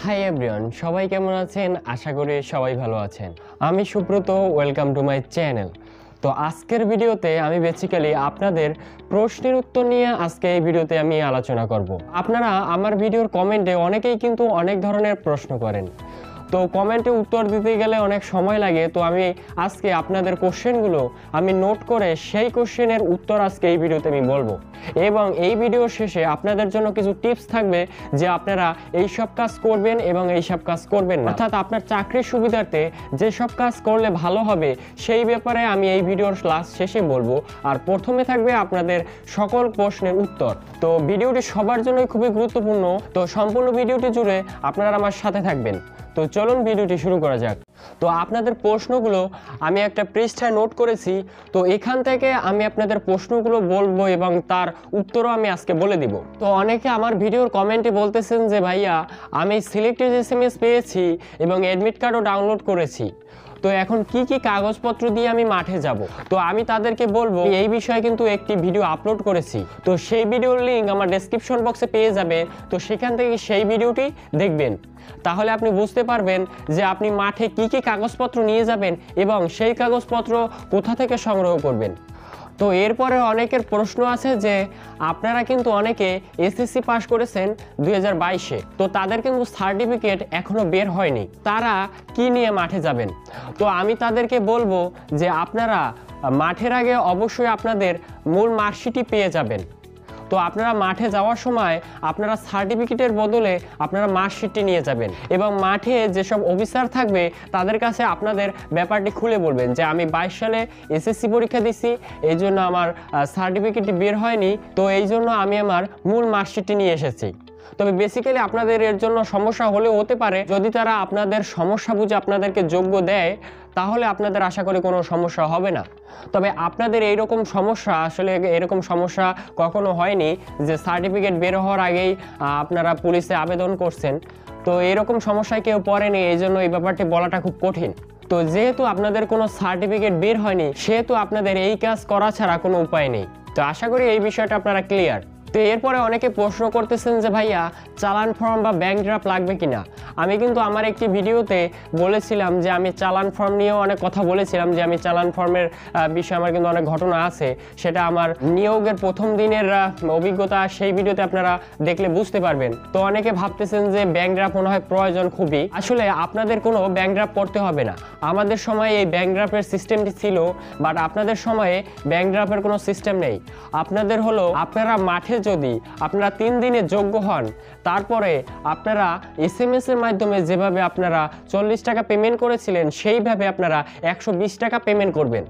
Hi everyone, সবাই কেমন আছেন? আশা করি সবাই ভালো আছেন। আমি Subrata, welcome to my channel. তো আজকের ভিডিওতে আমি বেসিক্যালি আপনাদের প্রশ্নের উত্তর নিয়ে আজকে এই ভিডিওতে আমি আলোচনা করব। আপনারা আমার ভিডিওর কমেন্টে অনেকেই কিন্তু অনেক ধরনের প্রশ্ন করেন, তো কমেন্টে উত্তর দিতে গেলে অনেক সময় লাগে। তো আমি আজকে আপনাদের কোশ্চেনগুলো আমি নোট করে সেই কোশ্চেনের উত্তর আজকে এই ভিডিওতে আমি বলবো, এবং এই ভিডিওর শেষে আপনাদের জন্য কিছু টিপস থাকবে যে আপনারা এই সব কাজ করবেন এবং এই সব কাজ করবেন না, অর্থাৎ আপনার চাকরির সুবিধার্থে যে সব কাজ করলে ভালো হবে সেই ব্যাপারে আমি এই ভিডিওর লাস্ট শেষে বলবো। আর প্রথমে থাকবে আপনাদের সকল প্রশ্নের উত্তর। তো ভিডিওটি সবার জন্যই খুবই গুরুত্বপূর্ণ, তো সম্পূর্ণ ভিডিওটি জুড়ে আপনারা আমার সাথে থাকবেন। তো চলুন ভিডিওটি শুরু করা যাক। তো আপনাদের প্রশ্নগুলো আমি একটা পৃষ্ঠায় নোট করেছি, তো এখান থেকে আমি আপনাদের প্রশ্নগুলো বলবো এবং তার উত্তরও আমি আজকে বলে দিব। তো অনেকে আমার ভিডিওর কমেন্টে বলতেছেন যে ভাইয়া আমি সিলেক্টেড এসএমএস পেয়েছি এবং অ্যাডমিট কার্ডও ডাউনলোড করেছি, তো এখন কি কি কাগজপত্র দিয়ে আমি মাঠে যাব। তো আমি তাদেরকে বলবো এই বিষয়ে কিন্তু একটি ভিডিও আপলোড করেছি, তো সেই ভিডিওর লিঙ্ক আমার ডেসক্রিপশন বক্সে পেয়ে যাবে। তো সেখান থেকে সেই ভিডিওটি দেখবেন, তাহলে আপনি বুঝতে পারবেন যে আপনি মাঠে কি কি কাগজপত্র নিয়ে যাবেন এবং সেই কাগজপত্র কোথা থেকে সংগ্রহ করবেন। তো এরপরে অনেকের প্রশ্ন আছে যে আপনারা কিন্তু অনেকে এসএসসি পাস করেছেন 2022-এ, তো তাদের কিন্তু সার্টিফিকেট এখনো বের হয়নি, তারা কি নিয়ে মাঠে যাবেন। তো আমি তাদেরকে বলবো যে আপনারা মাঠের আগে অবশ্যই আপনাদের মূল মার্কশিটই পেয়ে যাবেন। তো আপনারা মাঠে যাওয়ার সময় আপনারা সার্টিফিকেটের বদলে আপনারা মার্কশিটটি নিয়ে যাবেন, এবং মাঠে যেসব অফিসার থাকবে তাদের কাছে আপনাদের ব্যাপারটি খুলে বলবেন যে আমি 22 সালে এসএসসি পরীক্ষা দিছি, এই জন্য আমার সার্টিফিকেটটি বের হয়নি, তো এই জন্য আমি আমার মূল মার্কশিটটি নিয়ে এসেছি। তবে বেসিক্যালি আপনাদের এর জন্য সমস্যা হলেও হতে পারে, যদি তারা আপনাদের সমস্যা বুঝে আপনাদেরকে যোগ্য দেয় তাহলে আপনাদের আশা করি কোনো সমস্যা হবে না। তবে আপনাদের এইরকম সমস্যা আসলে এরকম সমস্যা কখনো হয়নি যে সার্টিফিকেট বের হওয়ার আগেই আপনারা পুলিশে আবেদন করছেন, তো এরকম সমস্যায় কেউ পড়েনি, এই জন্য এই ব্যাপারটি বলাটা খুব কঠিন। তো যেহেতু আপনাদের কোনো সার্টিফিকেট বের হয়নি সেহেতু আপনাদের এই কাজ করা ছাড়া কোনো উপায় নেই। তো আশা করি এই বিষয়টা আপনারা ক্লিয়ার। তো এরপরে অনেকে প্রশ্ন করতেছেন যে ভাইয়া চালান ফর্ম বা ব্যাংক ড্রাফট লাগবে কিনা। আমি কিন্তু আমার একটি ভিডিওতে বলেছিলাম যে আমি চালান ফর্ম নিয়েও অনেক কথা বলেছিলাম, যে আমি চালান ফর্মের বিষয়ে আমার কিন্তু অনেক ঘটনা আছে, সেটা আমার নিয়োগের প্রথম দিনের অভিজ্ঞতা, সেই ভিডিওতে আপনারা দেখলে বুঝতে পারবেন। তো অনেকে ভাবতেছেন যে ব্যাংক ড্রাফট মনে হয় প্রয়োজন খুবই, আসলে আপনাদের কোনো ব্যাংক ড্রাফট করতে হবে না। আমাদের সময় এই ব্যাংক ড্রাফটের সিস্টেমটি ছিল, বাট আপনাদের সময়ে ব্যাংক ড্রাফটের কোনো সিস্টেম নেই। আপনাদের হলো আপনারা মাঠে যদি আপনারা 3 দিনে যোগ্য হন, তারপরে আপনারা এসএমএস এর মাধ্যমে যেভাবে আপনারা 40 টাকা পেমেন্ট করেছিলেন সেইভাবে আপনারা 120 টাকা পেমেন্ট করবেন।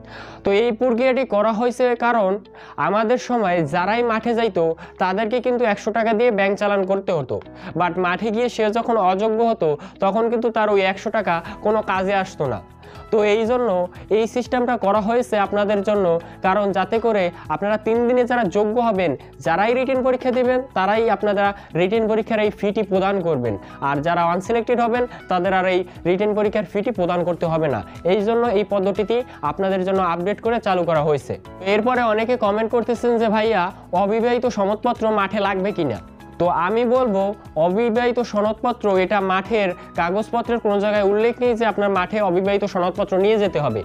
তো এই প্রক্রিয়াটি করা হয়েছে কারণ আমাদের সময় যারাই মাঠে যাইতো তাদেরকে কিন্তু 100 টাকা দিয়ে ব্যাংক চালান করতে হতো, বাট মাঠে গিয়ে সে যখন অযোগ্য হতো তখন কিন্তু তার ওই 100 টাকা কোনো কাজে আসতো না। তো এই জন্য এই সিস্টেমটা করা হয়েছে আপনাদের জন্য, কারণ যাতে করে আপনারা 3 দিনে যারা যোগ্য হবেন, যারাই রিটেন পরীক্ষা দেবেন তারাই আপনারা রিটেন পরীক্ষার এই ফিটি প্রদান করবেন, আর যারা আনসিলেক্টেড হবেন তাদের আর এই রিটেন পরীক্ষার ফিটি প্রদান করতে হবে না। এই জন্য এই পদ্ধতিটি আপনাদের জন্য আপডেট করে চালু করা হয়েছে। এরপরে অনেকে কমেন্ট করতেছেন যে ভাইয়া অবিবাহিত সনদপত্র মাঠে লাগবে কিনা। তো আমি বলবো অবিবাহিত সনদপত্র এটা মাঠের কাগজপত্রের কোনো জায়গায় উল্লেখ নেই যে আপনার মাঠে অবিবাহিত সনদপত্র নিয়ে যেতে হবে।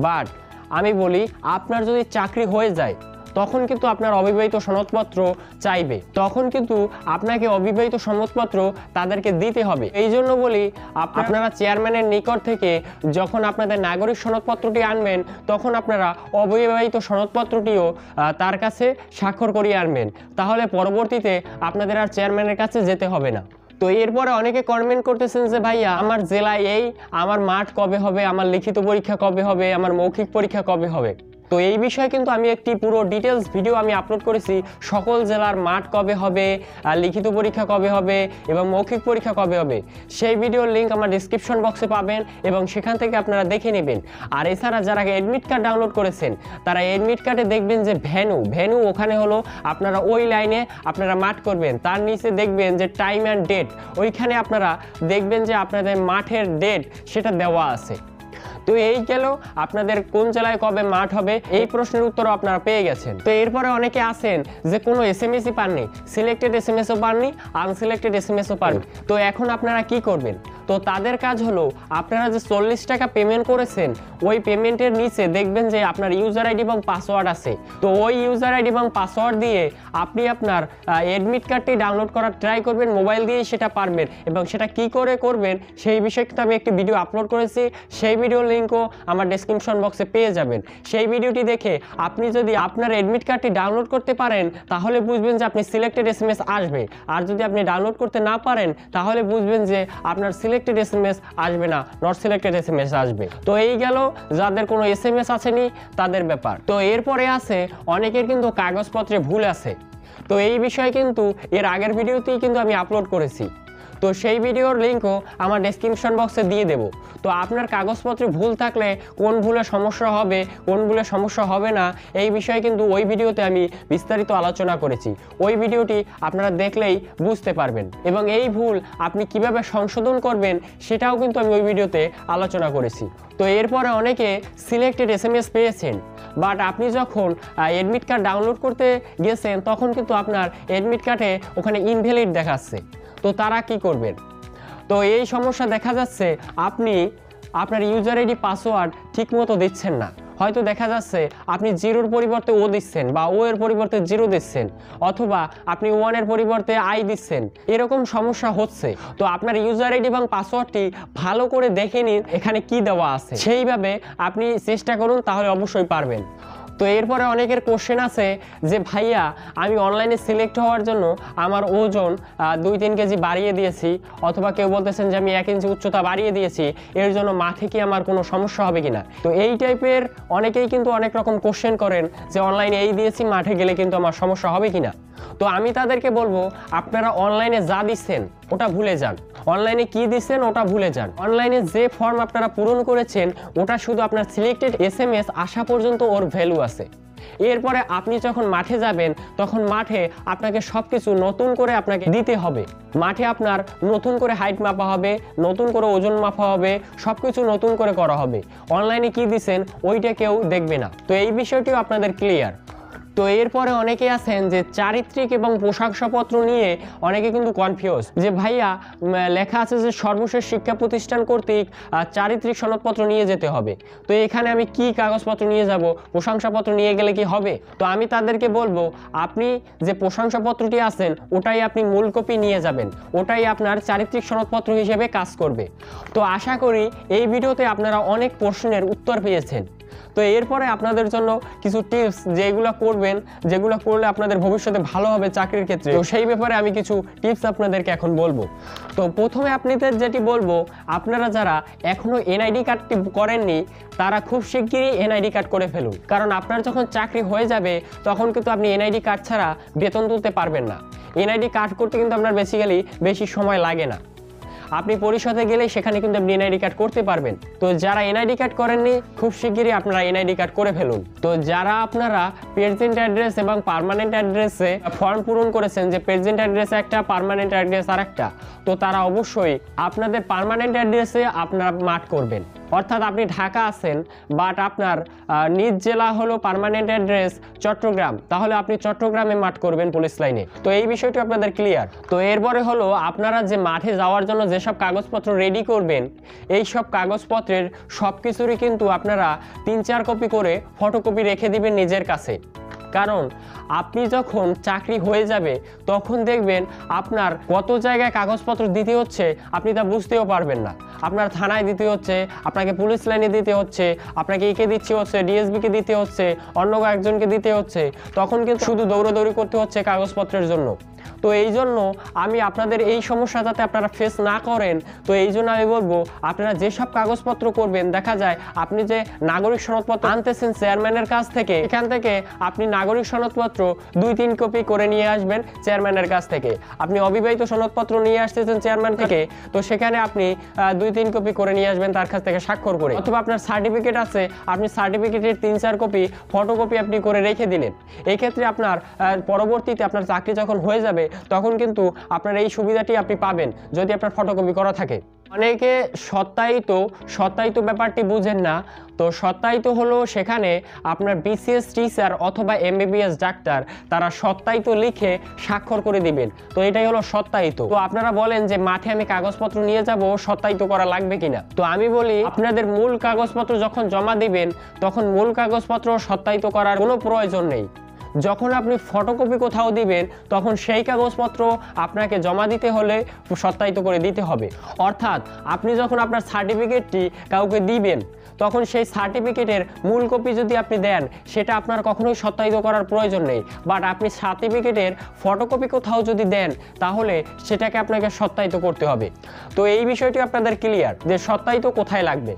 বাট আমি বলি আপনার যদি চাকরি হয়ে যায় তখন কিন্তু আপনার অবিবাহিত সনদপত্র চাইবে, তখন কিন্তু আপনাকে অবিবাহিত সনদপত্র তাদেরকে দিতে হবে। এই জন্য বলি আপনারা চেয়ারম্যানের নিকট থেকে যখন আপনাদের নাগরিক সনদপত্রটি আনবেন তখন আপনারা অবিবাহিত সনদপত্রটিও তার কাছে স্বাক্ষর করিয়ে আনবেন, তাহলে পরবর্তীতে আপনাদের আর চেয়ারম্যানের কাছে যেতে হবে না। তো এরপরে অনেকে কমেন্ট করতেছেন যে ভাইয়া আমার জেলায় এই, আমার মাঠ কবে হবে, আমার লিখিত পরীক্ষা কবে হবে, আমার মৌখিক পরীক্ষা কবে হবে। তো এই বিষয়ে কিন্তু আমি একটি পুরো ডিটেলস ভিডিও আমি আপলোড করেছি, সকল জেলার মাঠ কবে হবে, লিখিত পরীক্ষা কবে হবে এবং মৌখিক পরীক্ষা কবে হবে। সেই ভিডিওর লিঙ্ক আমার ডেসক্রিপশন বক্সে পাবেন এবং সেখান থেকে আপনারা দেখে নেবেন। আর এছাড়া যারা অ্যাডমিট কার্ড ডাউনলোড করেছেন তারা অ্যাডমিট কার্ডে দেখবেন যে ভেন্যু ওখানে হলো আপনারা ওই লাইনে আপনারা মাঠ করবেন, তার নিচে দেখবেন যে টাইম অ্যান্ড ডেট, ওইখানে আপনারা দেখবেন যে আপনাদের মাঠের ডেট সেটা দেওয়া আছে। তো এই গেল আপনাদের কোন জেলায় কবে মাঠ হবে এই প্রশ্নের উত্তরও আপনারা পেয়ে গেছেন। তো এরপরে অনেকে আছেন যে কোনো এসএমএসই পাননি, সিলেক্টেড এসএমএসও পাননি, আনসিলেক্টেড এসএমএসও পাননি। তো এখন আপনারা কি করবেন? তো তাদের কাজ হলো আপনারা যে 40 টাকা পেমেন্ট করেছেন ওই পেমেন্টের নিচে দেখবেন যে আপনার ইউজার আইডি এবং পাসওয়ার্ড আছে। তো ওই ইউজার আইডি এবং পাসওয়ার্ড দিয়ে আপনি আপনার অ্যাডমিট কার্ডটি ডাউনলোড করার ট্রাই করবেন, মোবাইল দিয়ে সেটা পারবেন। এবং সেটা কি করে করবেন সেই বিষয়ে কিন্তু আমি একটি ভিডিও আপলোড করেছি, সেই ভিডিওর লিঙ্কও আমার ডেসক্রিপশন বক্সে পেয়ে যাবেন। সেই ভিডিওটি দেখে আপনি যদি আপনার অ্যাডমিট কার্ডটি ডাউনলোড করতে পারেন তাহলে বুঝবেন যে আপনি সিলেক্টেড এসএমএস আসবে, আর যদি আপনি ডাউনলোড করতে না পারেন তাহলে বুঝবেন যে আপনার সিলেক্টেড এসএমএস আসবে না, নট সিলেক্টেড এসএমএস আসবে। তো এই গেল যাদের কোনো এসএমএস আসেনি তাদের ব্যাপার। তো এরপরে আছে অনেকের কিন্তু কাগজপত্রে ভুল আছে। তো এই বিষয়ে কিন্তু এর আগের ভিডিওতেই কিন্তু আমি আপলোড করেছি, তো সেই ভিডিওর লিঙ্কও আমার ডেসক্রিপশন বক্সে দিয়ে দেব। তো আপনার কাগজপত্রে ভুল থাকলে কোন ভুলে সমস্যা হবে, কোন ভুলে সমস্যা হবে না এই বিষয়ে কিন্তু ওই ভিডিওতে আমি বিস্তারিত আলোচনা করেছি। ওই ভিডিওটি আপনারা দেখলেই বুঝতে পারবেন এবং এই ভুল আপনি কিভাবে সংশোধন করবেন সেটাও কিন্তু আমি ওই ভিডিওতে আলোচনা করেছি। তো এরপরে অনেকে সিলেক্টেড এসএমএস পেয়েছেন, বাট আপনি যখন অ্যাডমিট কার্ড ডাউনলোড করতে গেছেন তখন কিন্তু আপনার অ্যাডমিট কার্ডে ওখানে ইনভ্যালিড দেখাচ্ছে। তো তারা কি করবেন? তো এই সমস্যা দেখা যাচ্ছে আপনি আপনার ইউজার আইডি পাসওয়ার্ড ঠিকমতো দিচ্ছেন না, হয়তো দেখা যাচ্ছে আপনি জিরোর পরিবর্তে ও দিচ্ছেন বা ও এর পরিবর্তে জিরো দিচ্ছেন, অথবা আপনি ওয়ানের পরিবর্তে আই দিচ্ছেন, এরকম সমস্যা হচ্ছে। তো আপনার ইউজার আইডি এবং পাসওয়ার্ডটি ভালো করে দেখে নিন এখানে কি দেওয়া আছে, সেইভাবে আপনি চেষ্টা করুন, তাহলে অবশ্যই পারবেন। তো এরপরে অনেকের কোশ্চেন আছে যে ভাইয়া আমি অনলাইনে সিলেক্ট হওয়ার জন্য আমার ওজন 2-3 কেজি বাড়িয়ে দিয়েছি, অথবা কেউ বলতেছেন যে আমি 1 ইঞ্চি উচ্চতা বাড়িয়ে দিয়েছি, এর জন্য মাঠে কি আমার কোনো সমস্যা হবে কিনা। তো এই টাইপের অনেকেই কিন্তু অনেক রকম কোশ্চেন করেন যে অনলাইনে এই দিয়েছি মাঠে গেলে কিন্তু আমার সমস্যা হবে কিনা। তো আমি তাদেরকে বলবো আপনারা অনলাইনে যা দিচ্ছেন ওটা ভুলে যান, অনলাইনে কি দিচ্ছেন ওটা ভুলে যান। অনলাইনে যে ফর্ম আপনারা পূরণ করেছেন ওটা শুধু আপনার সিলেক্টেড এসএমএস আসা পর্যন্ত ওর ভ্যালু আছে। এরপরে আপনি যখন মাঠে যাবেন তখন মাঠে আপনাকে সব কিছু নতুন করে আপনাকে দিতে হবে। মাঠে আপনার নতুন করে হাইট মাপা হবে, নতুন করে ওজন মাপা হবে, সব কিছু নতুন করে করা হবে। অনলাইনে কি দিচ্ছেন ওইটা কেউ দেখবে না। তো এই বিষয়টিও আপনাদের ক্লিয়ার। তো এরপরে অনেকে আছেন যে চারিত্রিক এবং পোশাকপত্র নিয়ে অনেকে কিন্তু কনফিউজ যে ভাইয়া লেখা আছে যে সর্বশেষ শিক্ষা প্রতিষ্ঠান কর্তৃক চারিত্রিক সনদপত্র নিয়ে যেতে হবে, তো এখানে আমি কি কাগজপত্র নিয়ে যাব, প্রশংসাপত্র নিয়ে গেলে কি হবে? তো আমি তাদেরকে বলবো আপনি যে প্রশংসাপত্রটি আছেন ওটাই আপনি মূল কপি নিয়ে যাবেন, ওটাই আপনার চারিত্রিক সনদপত্র হিসেবে কাজ করবে। তো আশা করি এই ভিডিওতে আপনারা অনেক প্রশ্নের উত্তর পেয়েছেন। তো এরপরে আপনাদের জন্য কিছু টিপস যেগুলো করবেন, যেগুলো করলে আপনাদের ভবিষ্যতে ভালো হবে চাকরির ক্ষেত্রে, তো সেই ব্যাপারে আমি কিছু টিপস আপনাদেরকে এখন বলবো। তো প্রথমে আপনাদের যেটি বলবো, আপনারা যারা এখনো এনআইডি কার্ডটি করেননি তারা খুব শিগগিরই এনআইডি কার্ড করে ফেলুন, কারণ আপনার যখন চাকরি হয়ে যাবে তখন কিন্তু আপনি এনআইডি কার্ড ছাড়া বেতন তুলতে পারবেন না। এনআইডি কার্ড করতে কিন্তু আপনার বেসিক্যালি বেশি সময় লাগে না, আপনি পরিষদে গেলে সেখানে কিন্তু আপনি এনআইডি কার্ড করতে পারবেন। তো যারা এনআইডি কার্ড করেননি খুব শিগগিরই আপনারা এনআইডি কার্ড করে ফেলুন। তো যারা আপনারা প্রেজেন্ট অ্যাড্রেস এবং পার্মানেন্ট অ্যাড্রেসে ফর্ম পূরণ করেছেন যে প্রেজেন্ট অ্যাড্রেস একটা, পার্মানেন্ট অ্যাড্রেস আর একটা, তো তারা অবশ্যই আপনাদের পার্মানেন্ট অ্যাড্রেসে আপনারা মাঠ করবেন। অর্থাৎ আপনি ঢাকা আছেন বাট আপনার নিজ জেলা হলো পার্মানেন্ট অ্যাড্রেস চট্টগ্রাম, তাহলে আপনি চট্টগ্রামে মাঠ করবেন পুলিশ লাইনে। তো এই বিষয়টি আপনাদের ক্লিয়ার। তো এরপরে হলো আপনারা যে মাঠে যাওয়ার জন্য যেসব কাগজপত্র রেডি করবেন এই সব কাগজপত্রের সব কিছুরই কিন্তু আপনারা 3-4 কপি করে ফটোকপি রেখে দিবেন নিজের কাছে, কারণ আপনি যখন চাকরি হয়ে যাবে তখন দেখবেন আপনার কত জায়গায় কাগজপত্র দিতে হচ্ছে আপনি তা বুঝতেও পারবেন না। আপনার থানায় দিতে হচ্ছে, আপনাকে পুলিশ লাইনে দিতে হচ্ছে, আপনাকে একে দিতে হচ্ছে, ডিএসবিকে দিতে হচ্ছে, অন্য একজনকে দিতে হচ্ছে, তখন কিন্তু শুধু দৌড়াদৌড়ি করতে হচ্ছে কাগজপত্রের জন্য। তো এই জন্য আমি আপনাদের এই সমস্যা যাতে আপনারা ফেস না করেন, তো এই জন্য আমি বলবো আপনারা যেসব কাগজপত্র করবেন, দেখা যায় আপনি যে নাগরিক সনদপত্র আনতেছেন চেয়ারম্যানের কাছ থেকে, এখান থেকে আপনি নাগরিক সনদপত্র 2-3 কপি করে নিয়ে আসবেন চেয়ারম্যানের কাছ থেকে। আপনি অবিবাহিত সনদপত্র নিয়ে আসতেছেন চেয়ারম্যান থেকে, তো সেখানে আপনি 2-3 কপি করে নিয়ে আসবেন তার কাছ থেকে স্বাক্ষর করে, অথবা আপনার সার্টিফিকেট আছে আপনি সার্টিফিকেটের 3-4 কপি ফটোকপি আপনি করে রেখে দিলেন। এই ক্ষেত্রে আপনার পরবর্তীতে আপনার চাকরি যখন হয়ে যাবে তখন কিন্তু আপনার এই সুবিধাটি আপনি পাবেন যদি আপনার ফটোকপি করা থাকে। অনেকে সত্যায়িত ব্যাপারটি বুঝেন না। তো সত্যায়িত হলো সেখানে আপনার বিসিএস টিচার অথবা এমবিবিএস ডাক্তার তারা সত্যায়িত লিখে স্বাক্ষর করে দিবেন। তো এটাই হলো সত্যায়িত। তো আপনারা বলেন যে মাঠে আমি কাগজপত্র নিয়ে যাব, সত্যায়িত করা লাগবে কিনা। তো আমি বলি আপনাদের মূল কাগজপত্র যখন জমা দিবেন তখন মূল কাগজপত্র সত্যায়িত করার কোনো প্রয়োজন নেই। যখন আপনি ফটোকপি কোথাও দিবেন তখন সেই কাগজপত্র আপনাকে জমা দিতে হলে সত্যায়িত করে দিতে হবে। অর্থাৎ আপনি যখন আপনার সার্টিফিকেটটি কাউকে দিবেন তখন সেই সার্টিফিকেটের মূল কপি যদি আপনি দেন সেটা আপনার কখনোই সত্যায়িত করার প্রয়োজন নেই। বাট আপনি সার্টিফিকেটের ফটোকপি কোথাও যদি দেন তাহলে সেটাকে আপনাকে সত্যায়িত করতে হবে। তো এই বিষয়টি আপনাদের ক্লিয়ার যে সত্যায়িত কোথায় লাগবে।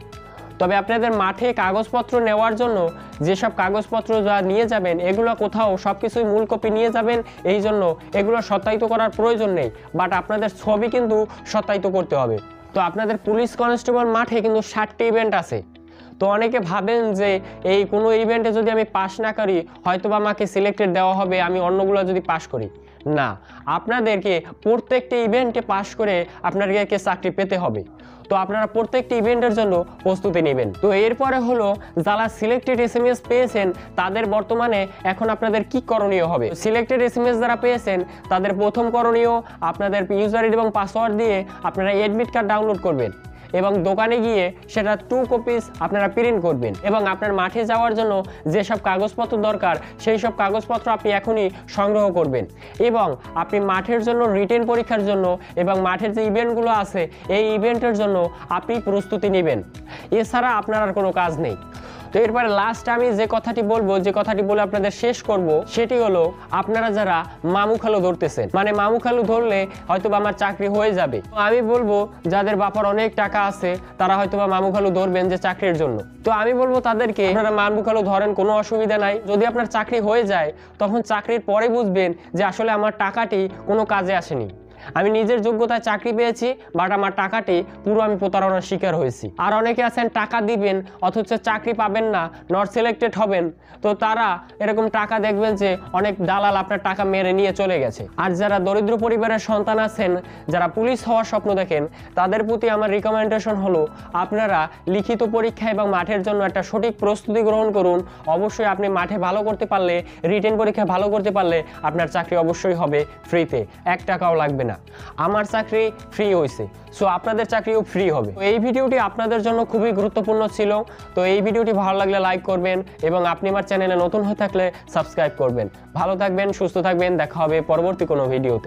তবে আপনাদের মাঠে কাগজপত্র নেওয়ার জন্য যেসব কাগজপত্র যা নিয়ে যাবেন এগুলো কোথাও সব কিছুই মূল কপি নিয়ে যাবেন, এই জন্য এগুলো সত্যায়িত করার প্রয়োজন নেই। বাট আপনাদের ছবি কিন্তু সত্যায়িত করতে হবে। তো আপনাদের পুলিশ কনস্টেবল মাঠে কিন্তু 7টি ইভেন্ট আছে। তো অনেকে ভাবেন যে এই কোনো ইভেন্টে যদি আমি পাস না করি হয়তো বা আমাকে সিলেক্টেড দেওয়া হবে, আমি অন্যগুলো যদি পাস করি। না, আপনাদেরকে প্রত্যেকটি ইভেন্টে পাস করে আপনাদেরকে চাকরি পেতে হবে। তো আপনারা প্রত্যেকটি ইভেন্টের জন্য প্রস্তুতি নেবেন। তো এরপরে হলো যারা সিলেক্টেড এসএমএস পেয়েছেন তাদের বর্তমানে এখন আপনাদের কি করণীয় হবে। সিলেক্টেড এসএমএস যারা পেয়েছেন তাদের প্রথম করণীয় আপনাদের ইউজার আইডি এবং পাসওয়ার্ড দিয়ে আপনারা অ্যাডমিট কার্ড ডাউনলোড করবেন এবং দোকানে গিয়ে সেটা 2 কপিস আপনারা প্রিন্ট করবেন এবং আপনার মাঠে যাওয়ার জন্য যেসব কাগজপত্র দরকার সেই সব কাগজপত্র আপনি এখনই সংগ্রহ করবেন এবং আপনি মাঠের জন্য রিটেন পরীক্ষার জন্য এবং মাঠের যে ইভেন্টগুলো আছে এই ইভেন্টের জন্য আপনি প্রস্তুতি নেবেন। এছাড়া আপনার আর কোনো কাজ নেই। তো এরপরে লাস্ট আমি যে কথাটি বলবো, যে কথাটি বলে আপনাদের শেষ করব, সেটি হলো আপনারা যারা মামু খালু ধরতেছেন, মানে মামু খালু ধরলে হয়তোবা আমার চাকরি হয়ে যাবে। তো আমি বলবো যাদের বাবার অনেক টাকা আছে তারা হয়তোবা মামু খালু ধরবেন যে চাকরির জন্য। তো আমি বলবো তাদেরকে আপনারা মামু খালু ধরেন, কোনো অসুবিধা নাই। যদি আপনার চাকরি হয়ে যায় তখন চাকরির পরে বুঝবেন যে আসলে আমার টাকাটি কোনো কাজে আসেনি, আমি নিজের যোগ্যতায় চাকরি পেয়েছি বাট আমার টাকাটি পুরো আমি প্রতারণার শিকার হয়েছি। আর অনেকে আছেন টাকা দিবেন অথচ চাকরি পাবেন না, নট সিলেক্টেড হবেন। তো তারা এরকম টাকা দেখবেন যে অনেক দালাল আপনার টাকা মেরে নিয়ে চলে গেছে। আর যারা দরিদ্র পরিবারের সন্তান আছেন, যারা পুলিশ হওয়ার স্বপ্ন দেখেন, তাদের প্রতি আমার রিকমেন্ডেশন হলো আপনারা লিখিত পরীক্ষা এবং মাঠের জন্য একটা সঠিক প্রস্তুতি গ্রহণ করুন। অবশ্যই আপনি মাঠে ভালো করতে পারলে, রিটেন পরীক্ষা ভালো করতে পারলে আপনার চাকরি অবশ্যই হবে ফ্রিতে, 1 টাকাও লাগবে না। আমার চাকরি ফ্রি হয়েছে, সো আপনাদের চাকরিও ফ্রি হবে। এই ভিডিওটি আপনাদের জন্য খুবই গুরুত্বপূর্ণ ছিল। তো এই ভিডিওটি ভালো লাগলে লাইক করবেন এবং আপনি আমার চ্যানেলে নতুন হয়ে থাকলে সাবস্ক্রাইব করবেন। ভালো থাকবেন, সুস্থ থাকবেন, দেখা হবে পরবর্তী কোনো ভিডিওতে।